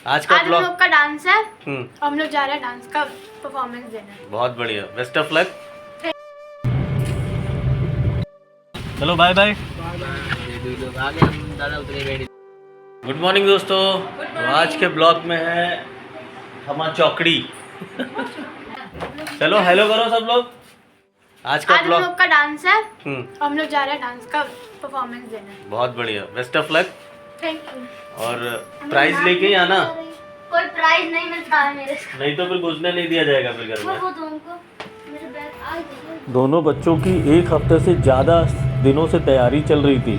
आज हम लोग का डांस है। हम लोग जा रहे हैं डांस का परफॉर्मेंस देने। बहुत बढ़िया, बेस्ट ऑफ लक। चलो बाय बाय। गुड मॉर्निंग दोस्तों। तो आज के ब्लॉग में है हमारा चौकड़ी। चलो हेलो करो सब लोग। आज हम लोग का डांस है। हम लोग जा रहे हैं डांस का परफॉर्मेंस देने। बहुत बढ़िया, best of luck. Thank you. और प्राइज लेके ही आना। कोई प्राइज नहीं मिलता है मेरे से। नहीं तो फिर घुसने नहीं दिया जाएगा फिर घर में। दोनों बच्चों की एक हफ्ते से ज़्यादा दिनों से तैयारी चल रही थी,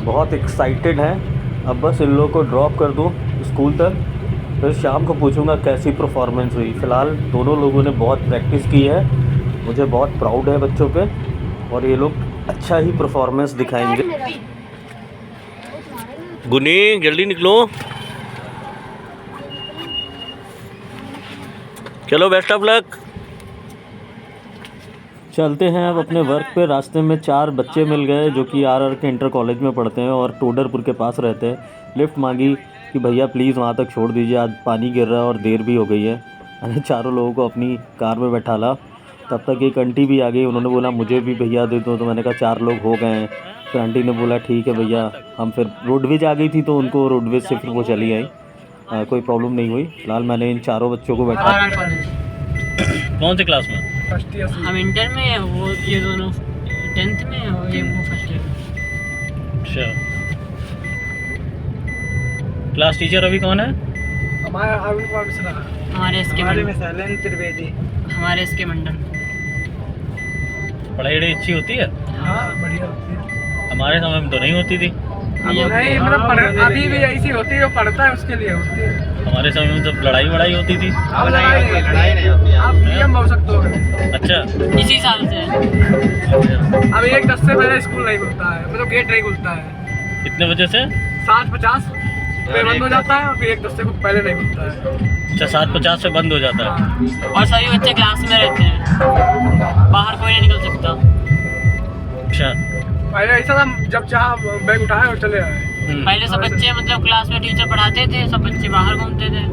बहुत एक्साइटेड हैं। अब बस इन लोगों को ड्रॉप कर दूँ स्कूल तक, फिर शाम को पूछूंगा कैसी परफॉर्मेंस हुई। फ़िलहाल दोनों लोगों ने बहुत प्रैक्टिस की है, मुझे बहुत प्राउड है बच्चों पे, और ये लोग अच्छा ही परफॉर्मेंस दिखाएंगे। गुनी जल्दी निकलो, चलो बेस्ट ऑफ लक। चलते हैं अब अपने वर्क पे। रास्ते में 4 बच्चे मिल गए जो कि आर के इंटर कॉलेज में पढ़ते हैं और टोडरपुर के पास रहते हैं। लिफ्ट मांगी कि भैया प्लीज़ वहाँ तक छोड़ दीजिए, आज पानी गिर रहा है और देर भी हो गई है। मैंने चारों लोगों को अपनी कार में बैठा ला। तब तक एक आंटी भी आ गई, उन्होंने बोला मुझे भी भैया दे दो, तो मैंने कहा 4 लोग हो गए हैं। फिर आंटी ने बोला ठीक है भैया। हम फिर रोडवेज आ गई थी तो उनको रोडवेज से फिर वो चली आई, कोई प्रॉब्लम नहीं हुई। फिलहाल मैंने इन चारों बच्चों को बैठा। कौन सी क्लास में? First year. हम इंटर में है, वो ये दोनों 10th में है और ये वो फर्स्ट ईयर। अच्छा, क्लास टीचर अभी कौन है? हमारा अरुण कुमार मिश्रा। हमारे इसके शैलेंद्र त्रिवेदी। हमारे इसके मंडल। पढ़ाई बड़ी अच्छी होती है? हाँ बढ़िया होती है। हमारे समय में तो नहीं होती थी। नहीं मतलब अभी भी ऐसी होती है, जो पढ़ता है उसके लिए होती है। हमारे समय में सब लड़ाई वड़ाई होती थी। अब लड़ाई नहीं होती। आप नियम हो सकते हो। अच्छा, इसी साल से अब 1:10 से पहले स्कूल नहीं खुलता है, मतलब गेट नहीं खुलता है। कितने बजे से? 7:50 पे बंद हो जाता है और फिर 1:10 से पहले नहीं खुलता है। अच्छा, 7:50 से बंद हो जाता है। और सभी बच्चे क्लास में रहते हैं, बाहर कोई नहीं निकल सकता। अच्छा, पहले ऐसा था, जब चाहे बैग उठाए और चले आए। पहले सब बच्चे मतलब क्लास में टीचर पढ़ाते थे, सब बच्चे बाहर घूमते थे।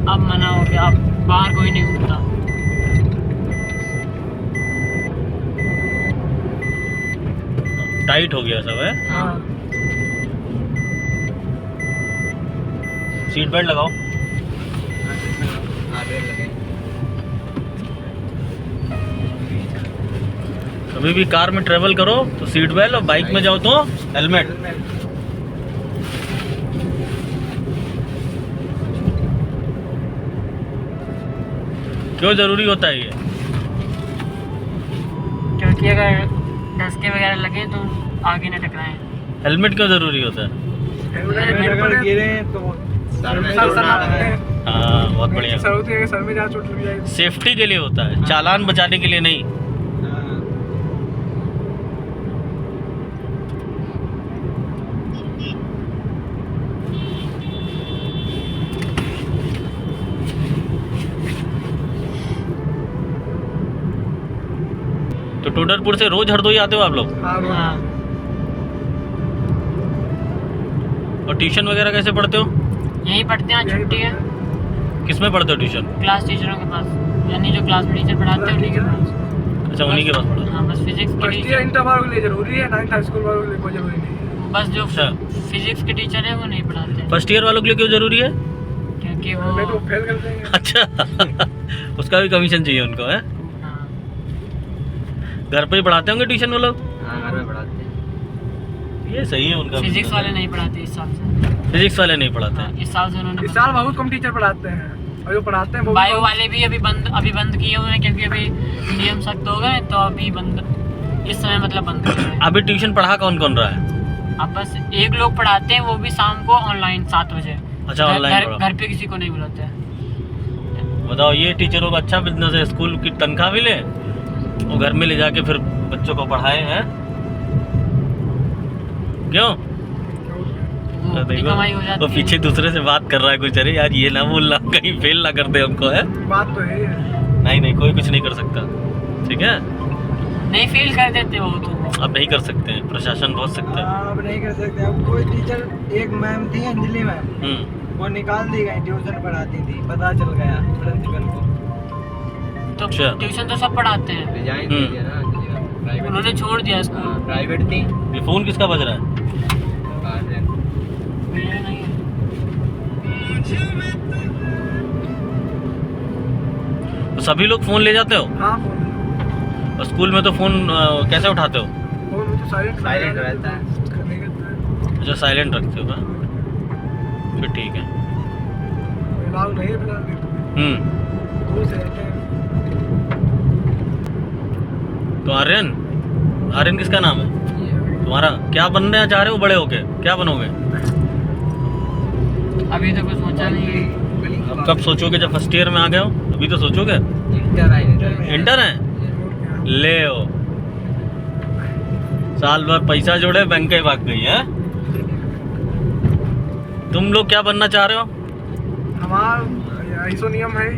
अब मना हो गया, अब बाहर कोई नहीं घूमता। टाइट हो गया सब है। हाँ। सीट बेल्ट लगाओ। कभी भी कार में ट्रेवल करो तो सीट बेल्ट, और बाइक में जाओ तो हेलमेट। क्यों जरूरी होता है ये? क्योंकि अगर धक्के वगैरह लगे तो आगे न टकराएं। हेलमेट क्यों जरूरी होता है? अगर गिरे तो हाँ, बहुत बढ़िया। सर में जहाँ चोट लग जाए, सेफ्टी के लिए होता है, चालान बचाने के लिए नहीं। तो टोडरपुर से रोज हरदोई आते हो आप लोग? हाँ। और ट्यूशन वगैरह कैसे पढ़ते हो? यही पढ़ते हैं, छुट्टी है। किस में पढ़ते हो ट्यूशन? क्लास टीचरों के पास, यानी जो क्लास में टीचर पढ़ाते हैं उन्हीं के पास। अच्छा, उन्हीं के पास पढ़ते हो? हाँ, बस फिजिक्स के टीचर इंटर वालों के लिए जरूरी है, 9th हाई स्कूल वालों के लिए कोई जरूरी नहीं है। बस जो फिजिक्स के टीचर है वो नहीं पढ़ाते। फर्स्ट ईयर वालों के लिए क्यों जरूरी है? क्योंकि वो तो फेल कर देंगे। अच्छा उसका भी कमीशन चाहिए उनको है? घर पे ही पढ़ाते होंगे ट्यूशन वो लोग? हाँ, घर में पढ़ाते हैं। ये सही है उनका। फिजिक्स वाले नहीं पढ़ाते इस साल से। फिजिक्स वाले नहीं पढ़ाते हैं? इस साल से उन्होंने, इस साल बहुत कम टीचर पढ़ाते हैं, और जो पढ़ाते हैं बायो वाले भी अभी बंद किए हुए हैं, क्योंकि अभी नियम सख्त हो गए तो अभी बंद, इस समय मतलब बंद कर रहे हैं। अभी ट्यूशन पढ़ा कौन कौन रहा है? अब बस एक लोग पढ़ाते हैं, वो भी शाम को ऑनलाइन 7 बजे। अच्छा, ऑनलाइन घर पे किसी को नहीं बुलाते हैं। बताओ, ये टीचरों का अच्छा बिजनेस है, स्कूल की तनख्वाह भी ले वो घर में ले जाके फिर बच्चों को पढ़ाए हैं। क्यों? देखो तो पीछे दूसरे से बात कर रहा है कुछ। अरे यार ये ना बोलना, कहीं फेल ना कर दे हमको है। बात तो है। नहीं कोई कुछ नहीं कर सकता, ठीक है? नहीं फील कर देते वो तो। अब नहीं कर सकते हैं, प्रशासन बहुत सकता है। अब नहीं कर सकते। अब कोई टीचर, एक मैम थी अंजलि मैम, वो निकाल दी गई, ट्यूशन पढ़ाती थी, पता चल गया प्रिंसिपल को। तो अच्छा। ट्यूशन तो सब पढ़ाते हैं, उन्होंने छोड़ दिया स्कूल। प्राइवेट थी। ये फोन किसका बज रहा है? मेरा नहीं है। तो सभी लोग फोन ले जाते हो? हाँ फोन और स्कूल में तो फोन कैसे उठाते हो? में तो साइलेंट रहता है। अच्छा साइलेंट रखते हो? हाँ? फिर ठीक है। नहीं है तो आर्यन किसका नाम है तुम्हारा? क्या बनने चाह रहे हो बड़े होके? क्या बनोगे? अभी तो कुछ सोचा नहीं है। अब कब सोचोगे? जब फर्स्ट ईयर में आ गए हो अभी तो सोचोगे? इंटर है ले हो। साल भर पैसा जोड़े बैंक के भाग गई है। तुम लोग क्या बनना चाह रहे हो? हमारा ऐसा नियम है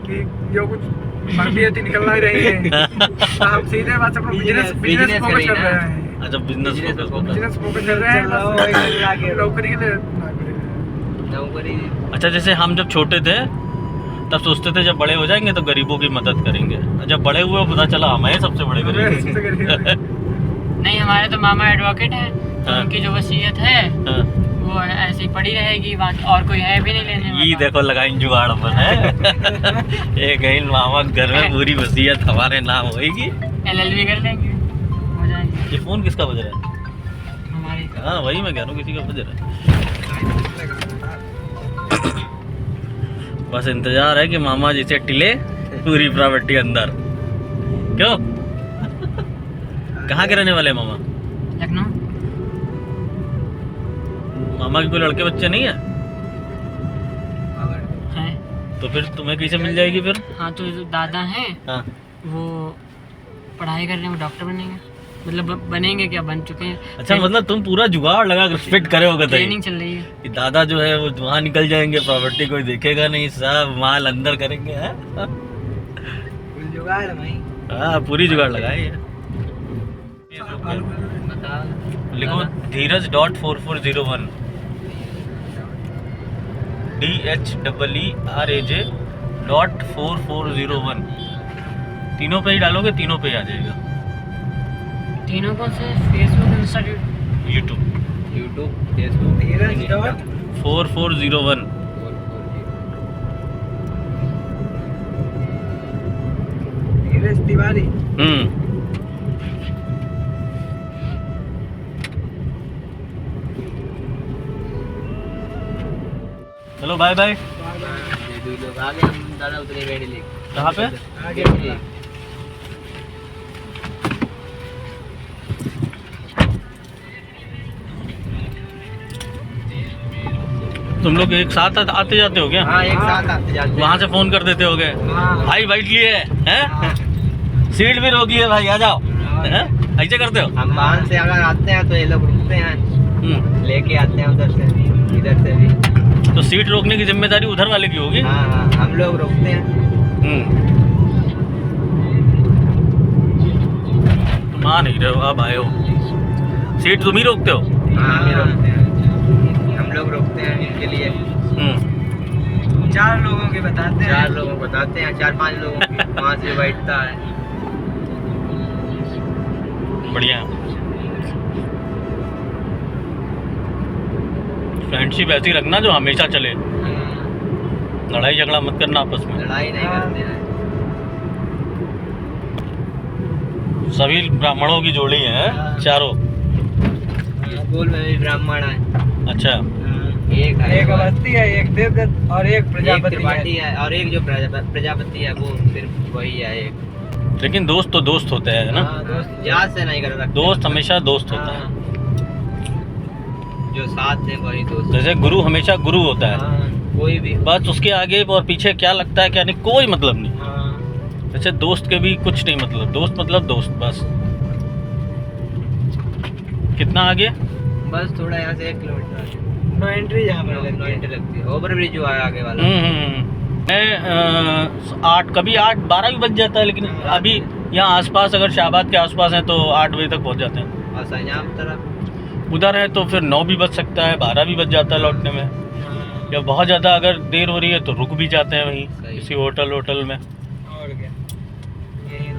कि जो कुछ भर्ती निकलना ही रही है। हम सीधे बात अपना बिजनेस फोकस कर रहे हैं। अच्छा बिजनेस फोकस कर रहे हैं। नौकरी के लिए अच्छा जैसे हम जब छोटे थे तब सोचते थे जब बड़े हो जाएंगे तो गरीबों की मदद करेंगे। जब बड़े हुए पता चला हमें सबसे बड़े गरीब। नहीं हमारे तो मामा एडवोकेट है, हाँ। उनकी जो वसीयत है हाँ। वो ऐसी पड़ी रहेगी, बाकी और कोई है भी नहीं लेने वाला। ये देखो लगाइन जुगाड़ अपन है। ये कहीं मामा घर में पूरी वसीयत हमारे नाम होगी। LLB कर लेंगे, हो जाएगी। ये फोन किसका बज रहा है? हमारी हाँ वही मैं कह रहा हूँ किसी का बज रहा है। बस इंतजार है कि मामा जी से टिले पूरी प्रॉपर्टी अंदर। क्यों? कहाँ के रहने वाले हैं मामा? लखनऊ। मामा के कोई लड़के बच्चे नहीं है? है तो फिर तुम्हें कैसे मिल जाएगी फिर? हाँ तो जो दादा हैं हाँ। वो पढ़ाई कर रहे हैं, वो डॉक्टर बनेंगे, मतलब बनेंगे क्या, बन चुके हैं। अच्छा मतलब तुम पूरा जुगाड़ लगा कर फिट करे होगे ट्रेनिंग चल रही है। कि दादा जो है वो वहाँ निकल जाएंगे, प्रॉपर्टी कोई देखेगा नहीं, सब माल अंदर करेंगे। है जुगाड़ भाई। हाँ पूरी जुगाड़ लगाई है। लिखो धीरज.4401 DHEERAJ.4401 तीनों पे ही डालोगे, तीनों पे ही आ जाएगा। तीनों कौन से? फेसबुक, इंस्टाग्राम, यूट्यूब फेसबुक धीरज डॉट 4401। धीरज तिवारी। चलो बाय बाय। दादा उतरे गाड़ी लेके। कहाँ पे? आगे तुम लोग एक साथ आते जाते हो क्या? हाँ एक साथ आते जाते। वहाँ से फोन कर देते होगे भाई बैठ लिए हैं? सीट भी रोकी है भाई, आ जाओ। हैं? ऐसे करते हो? हम वाहन से अगर आते हैं तो ये लोग रुकते हैं, लेके आते हैं उधर से, इधर से भी। तो सीट रोकने की जिम्मेदारी उधर वाले की होगी। हाँ हम लोग रोकते हैं। तुम आ नहीं रहे हो, अब आए हो। सीट तुम ही रोकते हो? हाँ हम ही रोकते हैं, हम लोग रोकते हैं इनके लिए। 4 लोगों के बताते हैं, 4 लोगों को बताते हैं, 4-5 लोगों की वहाँ से बैठता है। बढ़िया। फ्रेंडशिप ऐसी रखना जो हमेशा चले, लड़ाई झगड़ा मत करना आपस में। लड़ाई नहीं करते हैं। सभी ब्राह्मणों की जोड़ी है चारों। स्कूल में भी ब्राह्मण है। अच्छा एक अवस्थी है, एक देवदत्त और एक प्रजापति है, और एक जो प्रजापति है वो सिर्फ वही है एक। लेकिन दोस्त तो दोस्त होते हैं ना। दोस्त याद से नहीं कर रखते। दोस्त हमेशा दोस्त होता है, जो साथ है वही दोस्त। जैसे गुरु हमेशा गुरु होता है। कोई भी बस उसके आगे और पीछे क्या लगता है क्या नहीं कोई मतलब नहीं। जैसे दोस्त के भी कुछ नहीं मतलब, दोस्त मतलब दोस्त बस। कितना आगे? बस थोड़ा यहाँ से 1 किलोमीटर। नो एंट्री जहाँ पर नो एंट्री लगती है, ओवर ब्रिज जो है आगे वाला। मैं 8 कभी 8-12 भी बज जाता है, लेकिन अभी यहाँ आसपास अगर शाहबाद के आसपास हैं तो 8 बजे तक पहुँच जाते हैं। और संजाम तरफ उधर है तो फिर 9 भी बज सकता है, 12 भी बज जाता है लौटने में। या बहुत ज़्यादा अगर देर हो रही है तो रुक भी जाते हैं वहीं किसी होटल में। और क्या यही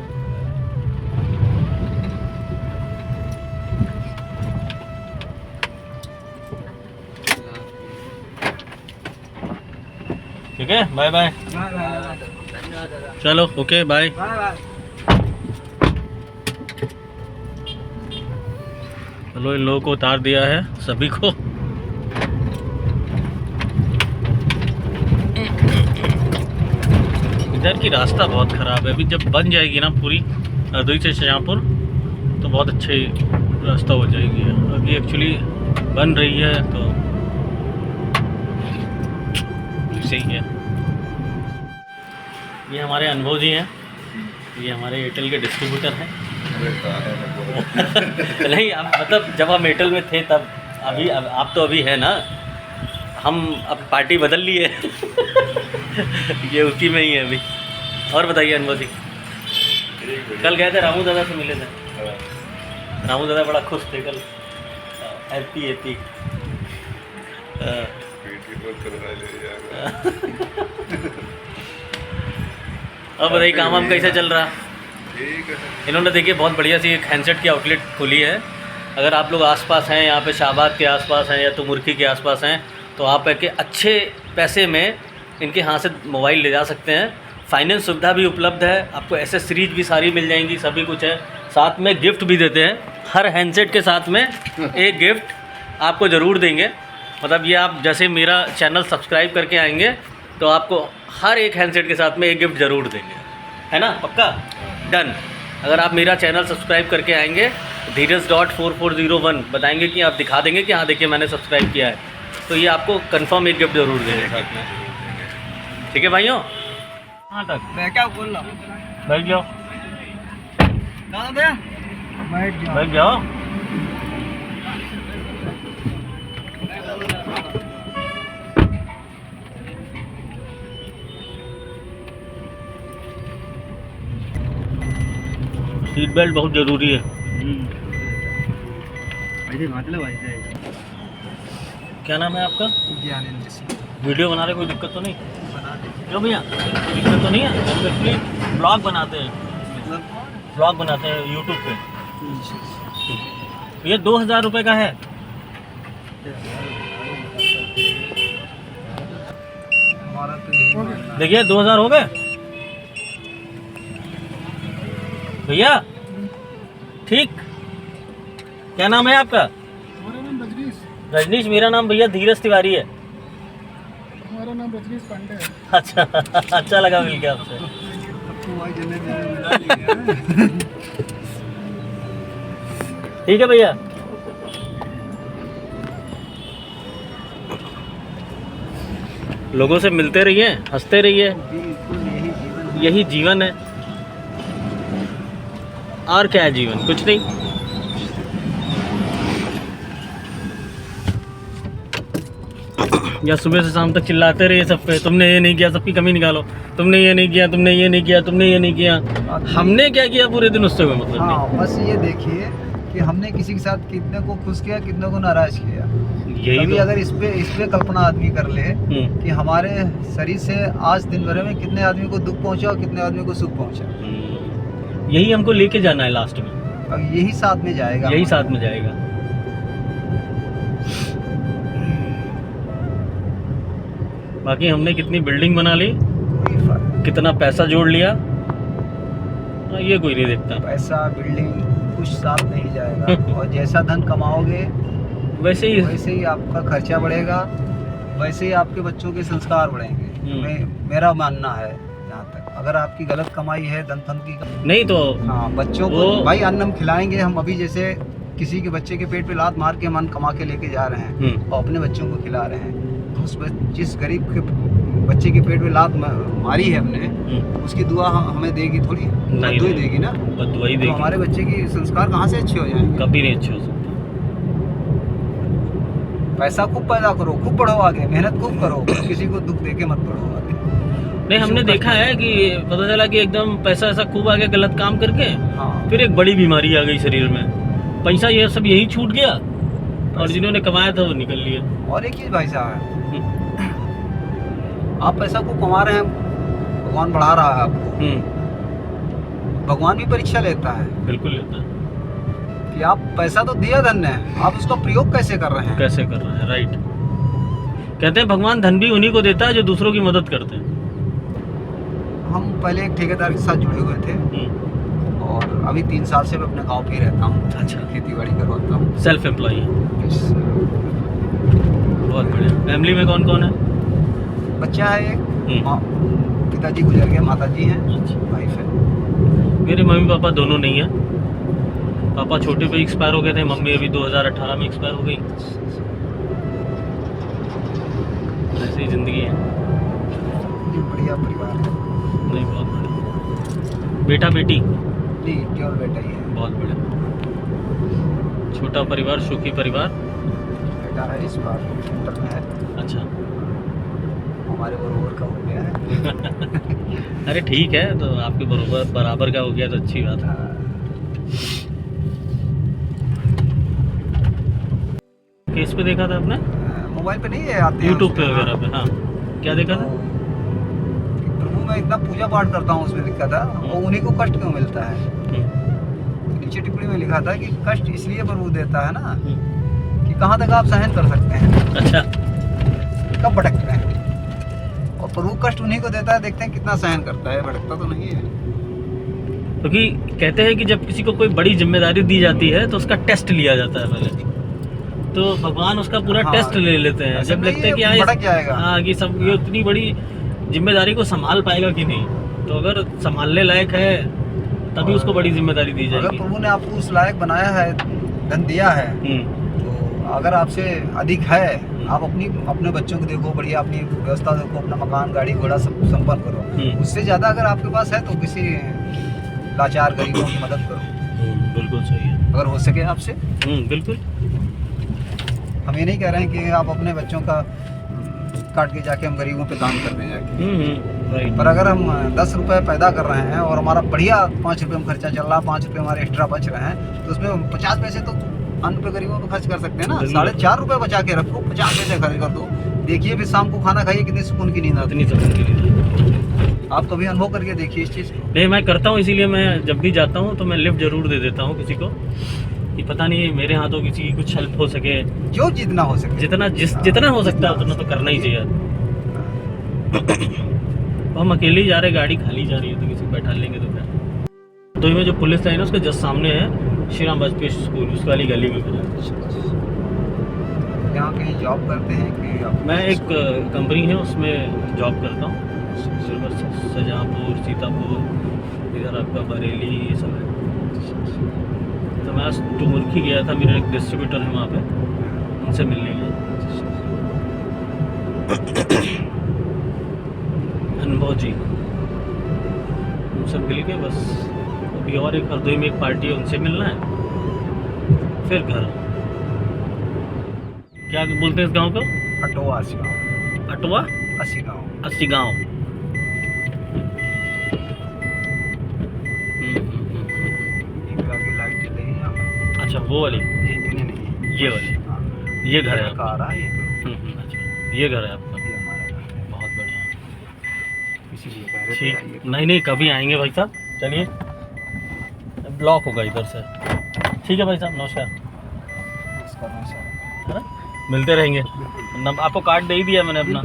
ठीक है, बाय बाय। चलो ओके बाय। चलो इन लोगों को उतार दिया है सभी को। इधर की रास्ता बहुत ख़राब है, अभी जब बन जाएगी ना पूरी हरदोई से शाहजहाँपुर तो बहुत अच्छी रास्ता हो जाएगी। अभी एक्चुअली बन रही है तो सही है। ये हमारे अनुभव जी हैं, ये हमारे एयरटेल के डिस्ट्रीब्यूटर हैं। नहीं आप मतलब जब हम एयरटेल में थे तब, अभी आप तो अभी है ना, हम अब पार्टी बदल ली है। ये उसी में ही है अभी। और बताइए अनुभव जी, कल गए थे रामू दादा से मिले थे। रामू दादा बड़ा खुश थे कल। एपी अब बताइए काम वाम कैसा चल रहा? इन्होंने देखिए बहुत बढ़िया सी एक हैंडसेट की आउटलेट खोली है। अगर आप लोग आसपास हैं, यहाँ पे शाहबाद के आसपास हैं या तो मुर्खी के आसपास हैं, तो आप के अच्छे पैसे में इनके यहाँ से मोबाइल ले जा सकते हैं। फाइनेंस सुविधा भी उपलब्ध है, आपको एसेसरीज भी सारी मिल जाएंगी, सभी कुछ है। साथ में गिफ्ट भी देते हैं, हर हैंडसेट के साथ में एक गिफ्ट आपको ज़रूर देंगे। मतलब ये आप जैसे मेरा चैनल सब्सक्राइब करके आएंगे तो आपको हर एक हैंडसेट के साथ में एक गिफ्ट ज़रूर देंगे, है ना? पक्का डन। अगर आप मेरा चैनल सब्सक्राइब करके आएंगे धीरज.4401 बताएंगे कि आप दिखा देंगे कि हाँ देखिए मैंने सब्सक्राइब किया है, तो ये आपको कंफर्म एक गिफ्ट ज़रूर देंगे साथ में। ठीक है भाइयों, कहाँ तक मैं क्या बोल रहा हूँ? बैठ जाओ, बैठ जाओ। सीट बेल्ट बहुत ज़रूरी है। क्या नाम है आपका? वीडियो बना रहे, कोई दिक्कत तो नहीं? क्यों भैया, दिक्कत तो नहीं है? एक्चुअली ब्लॉग बनाते हैं, ब्लॉग बनाते हैं यूट्यूब पे। ये 2000 रुपये का है। देखिए 2000 हो गए भैया। ठीक, क्या नाम है आपका? हमारा नाम रजनीश। रजनीश, मेरा नाम भैया धीरज तिवारी है। हमारा नाम रजनीश पांडे है। अच्छा अच्छा लगा मिलके आपसे। ठीक है भैया। लोगों से मिलते रहिए, हंसते रहिए, यही जीवन है। और क्या है जीवन? कुछ नहीं। या सुबह से शाम तक चिल्लाते रहिए सब पे, तुमने ये नहीं किया, सबकी कमी निकालो, तुमने ये नहीं किया, तुमने ये नहीं किया, तुमने ये नहीं किया। हमने क्या किया पूरे दिन, उससे कोई मतलब हाँ, बस ये देखिए कि हमने किसी के साथ कितने को खुश किया, कितने को नाराज किया। यही कभी तो। अगर इस पे कल्पना आदमी कर ले कि हमारे शरीर से आज दिन भर में कितने आदमी को दुख पहुंचा और कितने आदमी को सुख पहुंचा। यही हमको लेके जाना है लास्ट में। अब यही साथ में जाएगा, यही साथ में जाएगा। बाकी हमने कितनी बिल्डिंग बना ली, कितना पैसा जोड़ लिया, ये कोई नहीं देखता। पैसा बिल्डिंग कुछ साथ नहीं जाएगा। और जैसा धन कमाओगे वैसे ही आपका खर्चा बढ़ेगा, वैसे ही आपके बच्चों के संस्कार बढ़ेंगे। मेरा मानना है यहाँ तक। अगर आपकी गलत कमाई है, धन की नहीं तो हाँ, बच्चों को भाई अन्न हम खिलाएंगे। हम अभी जैसे किसी के बच्चे के पेट पे लात मार के मन कमा के लेके जा रहे हैं और अपने बच्चों को खिला रहे हैं, तो उस जिस गरीब के बच्चे के पेट में लात मारी है हमने, उसकी दुआ हमें देगी थोड़ी, बद्दुआ देगी ना। बद्दुआ ही देगी। तो हमारे बच्चे की संस्कार कहाँ से अच्छे हो जाएंगे? कभी नहीं अच्छे हो सकते। पैसा खूब पैदा करो, खूब बढ़ो आगे, मेहनत खूब करो, किसी को दुख दे के मत बढ़ो आगे। नहीं, हमने देखा है कि पता चला कि एकदम पैसा ऐसा खूब आ गया गलत काम करके, हाँ, फिर एक बड़ी बीमारी आ गई शरीर में, पैसा ये सब यही छूट गया और जिन्होंने कमाया था वो निकल लिया। और एक चीज भाई साहब, आप पैसा को कमा रहे हैं, भगवान बढ़ा रहा है आपको, भगवान भी परीक्षा लेता है बिल्कुल लेता है कि आप पैसा तो दिया धन्य है, आप उसका प्रयोग कैसे कर रहे हैं। कैसे कर रहा है, राइट। कहते हैं भगवान धन भी उन्हीं को देता है जो दूसरों की मदद करते हैं। हम पहले एक ठेकेदार के साथ जुड़े हुए थे और अभी 3 साल से मैं अपने गांव पे ही रहता हूँ। अच्छा, खेती बाड़ी करवाता हूँ। सेल्फ एम्प्लॉय है, इस बहुत बढ़िया। फैमिली में कौन कौन है? बच्चा है एक, पिताजी गुजर गए, माताजी हैं, अच्छा। वाइफ है। मेरे मम्मी पापा दोनों नहीं है। पापा छोटे पे एक्सपायर हो गए थे, मम्मी अभी 2018 में एक्सपायर हो गई। ऐसी ही जिंदगी है। ये बढ़िया परिवार है। नहीं, बहुत बढ़िया। बेटा बेटी? जी, केवल बेटा ही है। बहुत बढ़िया। छोटा परिवार, सुखी परिवार। बेटा है इस बार इंटर में है, अच्छा। हमारे बरोबर का हो गया है। अरे ठीक है, तो आपके बराबर का हो गया तो अच्छी बात है। केस पे देखा था आपने? मोबाइल पे नहीं है, आते हैं यूट्यूब पे उसमें, वगैरह पे? हाँ, क्या देखा था? प्रभु मैं इतना पूजा पाठ करता हूँ, उसमें लिखा था वो उन्हीं को कष्ट क्यों मिलता है। नीचे टिप्पणी में लिखा था कि कष्ट इसलिए प्रभु देता है ना कि कहाँ तक आप सहन कर सकते हैं, अच्छा। कब भटकते हैं। और प्रभु कष्ट उन्हीं को देता है, देखते हैं कितना सहन करता है, भटकता तो नहीं है। क्योंकि कहते हैं कि जब किसी को कोई बड़ी जिम्मेदारी दी जाती है तो उसका टेस्ट लिया जाता है पहले, तो भगवान उसका पूरा हाँ, टेस्ट ले लेते हैं। ऐसा जब नहीं लगता है कि है, भटक जाएगा। हाँ, कि सब ये उतनी बड़ी जिम्मेदारी को संभाल पाएगा कि नहीं, तो अगर संभालने लायक है तभी उसको बड़ी जिम्मेदारी दी अगर जाएगी। प्रभु ने आपको उस लायक बनाया है, धन दिया है, तो अगर आपसे अधिक है, आप अपने बच्चों को देखो, बढ़िया अपनी व्यवस्था देखो, अपना मकान गाड़ी घोड़ा सब संपन्न करो। उससे ज्यादा अगर आपके पास है तो किसी लाचार गरीबों की मदद करो, बिल्कुल सही है। अगर हो सके आपसे। बिल्कुल। हम ये नहीं कह रहे हैं कि आप अपने बच्चों का काट के जाके हम गरीबों पे दान कर रहे हैं जाके, राइट। पर अगर हम 10 रुपए पैदा कर रहे हैं और हमारा बढ़िया 5 रुपये में खर्चा चल रहा है, 5 रुपये हमारे एक्स्ट्रा बच रहे हैं, तो उसमें 50 पैसे तो अन्न पे गरीबों पे खर्च कर सकते हैं ना। 4.5 रुपये बचा के रखो, 50 पैसे खर्च कर दो, देखिए फिर शाम को खाना खाइए, कितनी सुकून की नींद आती है। आप कभी अनुभव करके देखिए इस चीज़ को। नहीं, मैं करता हूँ, इसीलिए मैं जब भी जाता हूँ तो मैं लिफ्ट जरूर दे देता हूँ किसी को, कि पता नहीं मेरे हाथों किसी की कुछ हेल्प हो सके। जो जितना हो सके, जितना हो सकता है उतना तो करना ही चाहिए। तो हम अकेले ही जा रहे, गाड़ी खाली जा रही है तो किसी को बैठा लेंगे तो क्या। तो में जो पुलिस लाइन है उसके जस्ट सामने है श्री राम वाजपेयी स्कूल, उस वाली गली में मेरा। यहाँ कहीं जॉब करते हैं कि मैं एक कंपनी है उसमें जॉब करता हूँ, शाहजहाँपुर, सीतापुर, इधर आपका बरेली, ये सब है। तो मैं आज टूमुर्खी गया था, मेरा एक डिस्ट्रीब्यूटर है वहाँ पे, उनसे मिलने गया। अनुभव जी, उनसे मिल के बस अभी और एक हरदोई में एक पार्टी है, उनसे मिलना है, फिर घर। क्या बोलते हैं इस गांव को? अटवा 80 गाँव। अटवा 80 गाँव। 80 गाँव। इंदिरा की लाइट जल रही है यहाँ पर। अच्छा, वो वाली, नहीं, ये वाली, हाँ। ये घर है का आ रहा है ये। अच्छा, ये घर है आपका, ये हमारा घर है। बहुत बढ़िया। इसीलिए कह रहे थे ठीक, आइए। नहीं कभी आएंगे भाई साहब, चलिए। ब्लॉक होगा इधर से। ठीक है भाई साहब, नमस्कार। नमस्कार, नमस्कार। है ना, मिलते रहेंगे। आपको कार्ड दे ही दिया मैंने अपना।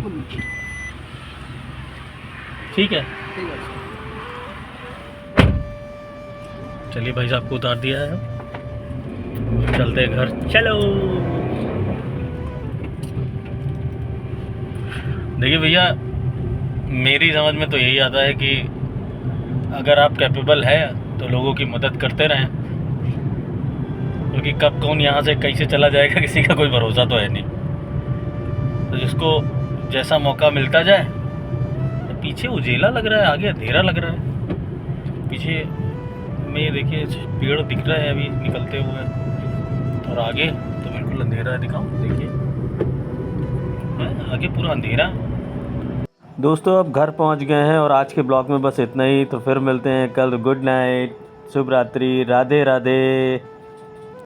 ठीक है, चलिए भाई साहब को उतार दिया है, चलते हैं घर। चलो। देखिए भैया, मेरी समझ में तो यही आता है कि अगर आप कैपेबल है तो लोगों की मदद करते रहें, क्योंकि कब कौन यहाँ से कैसे चला जाएगा किसी का कोई भरोसा तो है नहीं। तो जिसको जैसा मौका मिलता जाए। तो पीछे उजेला लग रहा है, आगे अंधेरा लग रहा है। पीछे में ये देखिए पेड़ दिख रहा है अभी निकलते हुए, और आगे तो बिल्कुल अंधेरा है। दिखाऊं, देखिए आगे पूरा अंधेरा। दोस्तों अब घर पहुंच गए हैं और आज के ब्लॉग में बस इतना ही। तो फिर मिलते हैं कल। गुड नाइट, शुभ रात्रि, राधे राधे।